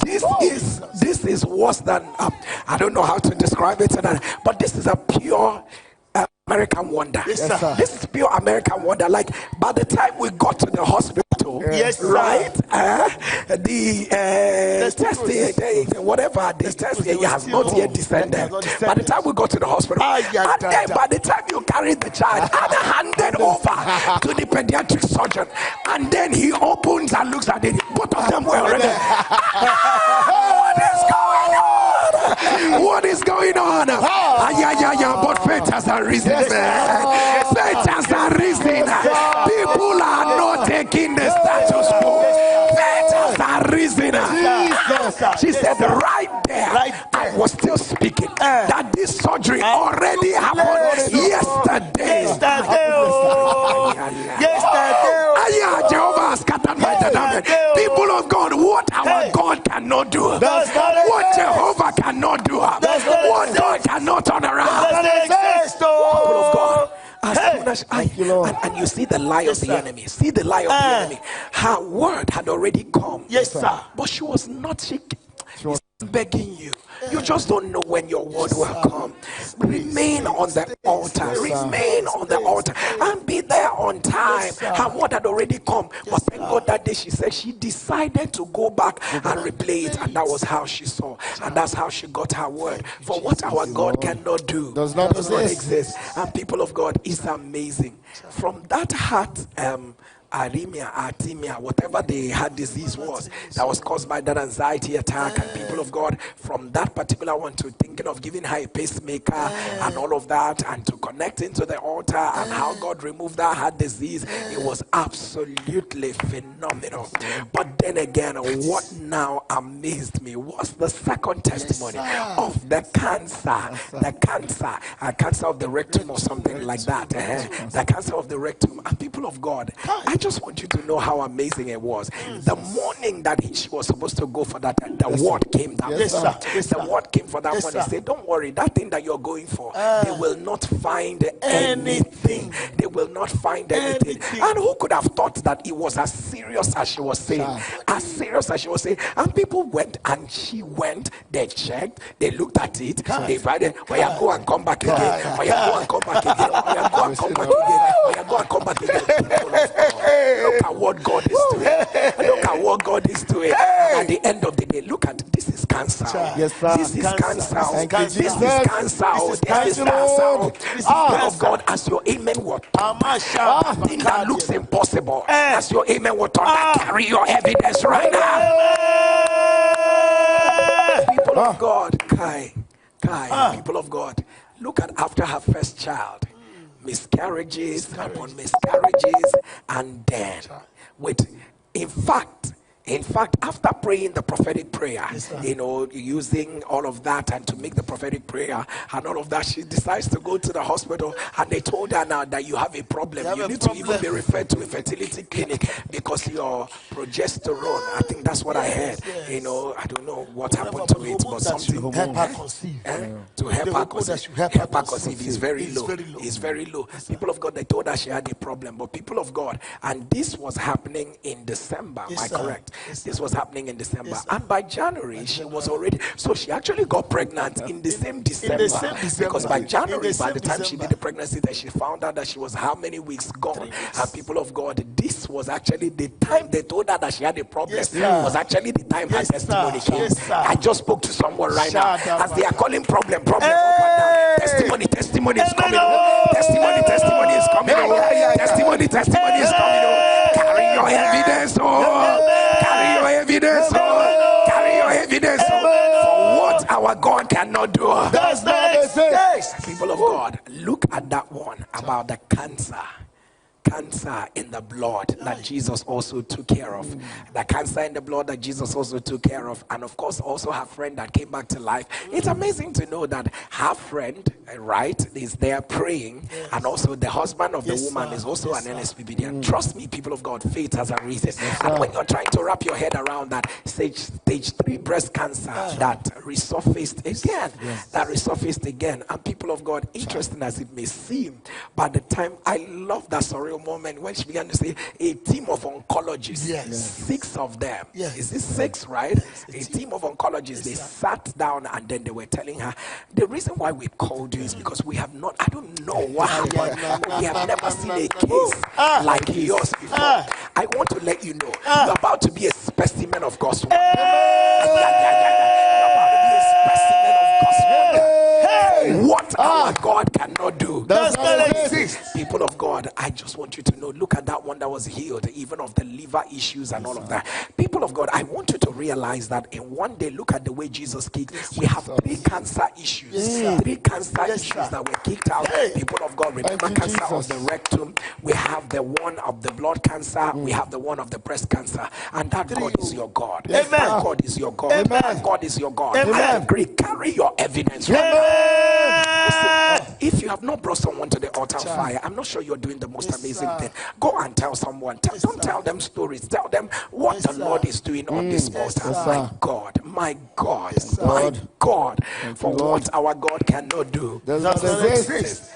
This is worse than I don't know how to describe it, but this is a pure American wonder. Yes, sir. This is pure American wonder. Like by the time we got to the hospital, yes, right? The testing, whatever the testing has not yet descended. By the time we got to the hospital, and then by the time you carried the child and handed over to the pediatric surgeon, and then he opens and looks at it, both of them were already. What is going on? But faith has arisen. Faith has arisen. People are not taking the status quo. Faith has arisen. She said right there, I was still speaking, that this surgery already happened yesterday. Jehovah has scattered my dynamic. People of God, what our God cannot do, what Jehovah cannot do, what God cannot turn around. People of God, as soon as and you see the lie of the enemy, see the lie of the enemy. Her word had already come. Yes, sir. But she was not begging you. You just don't know when your word will come. Remain on the altar. Remain on the altar and be there on time. Her word had already come. But thank God that day she said she decided to go back and replay it. And that was how she saw. And that's how she got her word. For what our God cannot do does not exist. And people of God, it's amazing. From that heart, arrhythmia, whatever they had disease was, that was caused by that anxiety attack, and people of God, from that particular one to thinking of giving her a pacemaker and all of that, and to connect into the altar and how God removed that heart disease, it was absolutely phenomenal. But then again, what now amazed me was the second testimony of the cancer, cancer of the rectum or something like that, the cancer of the rectum. And people of God, I just want you to know how amazing it was. The morning that she was supposed to go for that, the word came down. The word came for that one. He said, don't worry, that thing that you're going for, they will not find anything. They will not find anything. And who could have thought that it was as serious as she was saying? As serious as she was saying. And people went, and she went, they checked, they looked at it, they invited, go and come back again. Go and come back again. Go and come back again. Go and come back again. Look at what God is doing. Look at what God is doing. At the end of the day, look at this is cancer. Yes, sir. This is cancer. This is cancer. This is cancer. This is of God, as your amen will turn. Thing that looks impossible, as your amen will turn. Carry your evidence right now. People of God, people of God, look at after her first child. Miscarriages upon miscarriages, and then in fact, after praying the prophetic prayer, using all of that and to make the prophetic prayer and all of that, she decides to go to the hospital, and they told her now that you have a problem. You need to even be referred to a fertility clinic because your progesterone, I think that's what I heard. I don't know what happened to it, but something to help her conceive is very low. It's very low. People of God, they told her she had a problem, but people of God, and this was happening in December. Am I correct? This was happening in December, and by January she was already. So she actually got pregnant in the same December, because by January, by the time she did the pregnancy, that she found out that she was how many weeks gone. And people of God, this was actually the time they told her that she had a problem. Was actually the time her testimony came. I just spoke to someone right now as they are calling problem up and down. Testimony is coming. Testimony is coming. Testimony is coming. Carry your evidence. Carry your evidence. Carry your evidence. For what our God cannot do. Does not exist. People of God, look at that one about the cancer in the blood that Jesus also took care of. The cancer in the blood that Jesus also took care of. And of course, also her friend that came back to life. It's amazing to know that her friend, is there praying. And also the husband of the woman is also an NSPPD. And trust me, people of God, faith has arisen. And when you're trying to wrap your head around that stage 3 breast cancer that resurfaced again, and people of God, interesting as it may seem, by the time, I love that sorry moment when she began to say a team of oncologists, Yes. 6 of them. Yes. Is this 6, right? A team of oncologists, they sat down and then they were telling her, the reason why we called you is because we have not, I don't know what happened, but we have never seen a case like yours before. I want to let you know, you're about to be a specimen of God's word. You're about to be a specimen of God's word. What our God cannot do does not exist. People of God, I just want you to know, look at that one that was healed, even of the liver issues and all of that. People of God, I want you to realize that in one day, look at the way Jesus kicked. We have 3 cancer issues. 3 cancer issues that were kicked out. People of God, remember cancer of the rectum. We have the one of the blood cancer. We have the one of the breast cancer. And that God is your God. That God is your God. That God is your God. I agree. Carry your evidence. Listen, if you have not brought someone to the altar of fire, I'm not sure you're doing the most amazing thing. Go and tell someone. Don't tell them stories. Tell them what the Lord is doing on this altar. My God, my God, my God. For what our God cannot do does not exist.